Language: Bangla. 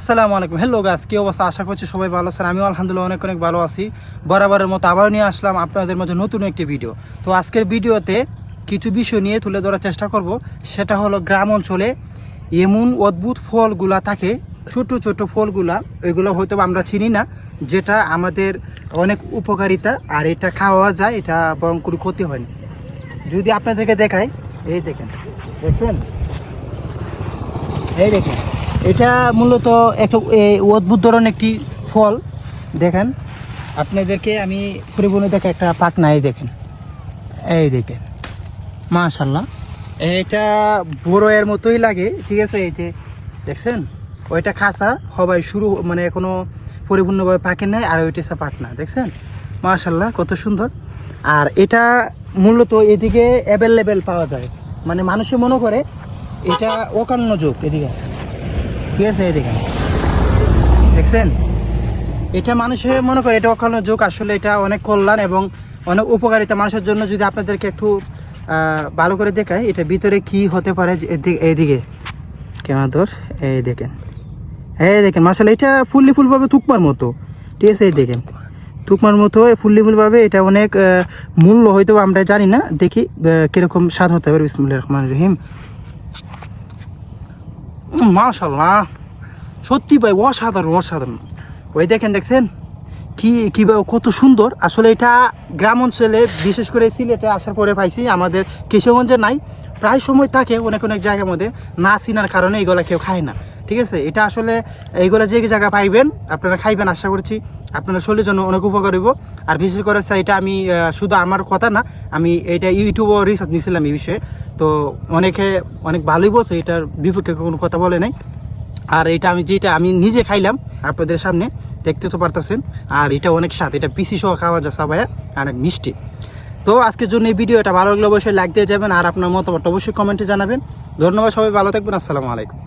আসসালামু আলাইকুম। হ্যালো গাইস, কি অবস্থা? আশা করছি সবাই ভালো আছেন। আমিও আলহামদুলিল্লাহ অনেক ভালো আছি। বরাবরের মতো আবার নিয়ে আসলাম আপনাদের মাঝে নতুন একটি ভিডিও। তো আজকের ভিডিওতে কিছু বিষয় নিয়ে তুলে ধরার চেষ্টা করব। সেটা হলো গ্রাম অঞ্চলে এমন অদ্ভুত ফলগুলা থাকে, ছোট ছোট ফলগুলা, ওইগুলো হয়তো আমরা চিনি না, যেটা আমাদের অনেক উপকারিতা, আর এটা খাওয়া যায়, এটা বরং কোনো ক্ষতি হয় না। যদি আপনাদেরকে দেখাই, এই দেখেন, দেখছেন? এই দেখেন, এটা মূলত একটা অদ্ভুত ধরনের একটি ফল। দেখেন, আপনাদেরকে আমি পরিবহনে দেখা একটা পাকনা, এই দেখেন, এই দেখেন, মাশাল্লাহ, এটা বড়ের মতোই লাগে, ঠিক আছে? এই যে দেখছেন, ওইটা খাসা হবাই শুরু, মানে এখনো পরিপূর্ণভাবে পাকে নাই, আর ওইটা হচ্ছে পাকনা, দেখছেন? মাশাল্লাহ, কত সুন্দর। আর এটা মূলত এদিকে অ্যাভেলেবেল পাওয়া যায়, মানে মানুষে মনে করে এটা অকান্য যোগ এদিকে, ঠিক আছে? এই দেখেন, দেখছেন, এটা মানুষে মনে করে এটা অকান্য যোগ, আসলে এটা অনেক কল্যাণ এবং অনেক উপকারিতা মানুষের জন্য। যদি আপনাদেরকে একটু ভালো করে দেখায় এটা ভিতরে কি হতে পারে, এইদিকে কেমন তোর, এই দেখেন, এই দেখেন, মাশাআল্লাহ, এটা ফুললি ফুলভাবে তুকমার মতো, ঠিক আছে? এই দেখেন, তুকমার মতো ফুললি ফুলভাবে, এটা অনেক মূল্য হয়তো আমরা জানি না। দেখি কিরকম স্বাদ হতে পারে। বিসমিল্লাহির রহমানির রহিম। মাশাআল্লাহ, সত্যি ভাই, অসাধারণ অসাধারণ। ওই দেখেন, দেখছেন কীভাবে কত সুন্দর। আসলে এটা গ্রাম অঞ্চলে, বিশেষ করে সিলেটে আসার পরে পাইছি, আমাদের কিশোরগঞ্জে নাই। প্রায় সময় থাকে অনেক অনেক জায়গার মধ্যে, না চিনার কারণে এইগুলা কেউ খায় না, ঠিক আছে? এটা আসলে এইগুলা যে জায়গায় পাইবেন আপনারা খাইবেন, আশা করছি আপনারা শরীরের জন্য অনেক উপকার হইব। আর বিশেষ করে এটা আমি শুধু আমার কথা না, আমি এটা ইউটিউবে রিসার্চ নিয়েছিলাম এই বিষয়ে, তো অনেকে অনেক ভালোই বলছে, এটার বিপক্ষে কোনো কথা বলে নাই। আর এটা আমি নিজে খাইলাম আপনাদের সামনে, দেখতে তো পারতেছেন। আর এটা অনেক স্বাদ, এটা পিসি সহ খাওয়া যায় সাবায়া, অনেক মিষ্টি। তো আজকের জন্য এই ভিডিওটা ভালো লাগলে অবশ্যই লাইক দিয়ে যাবেন, আর আপনার মতামত অবশ্যই কমেন্টে জানাবেন। ধন্যবাদ, সবাই ভালো থাকবেন। আসসালামু আলাইকুম।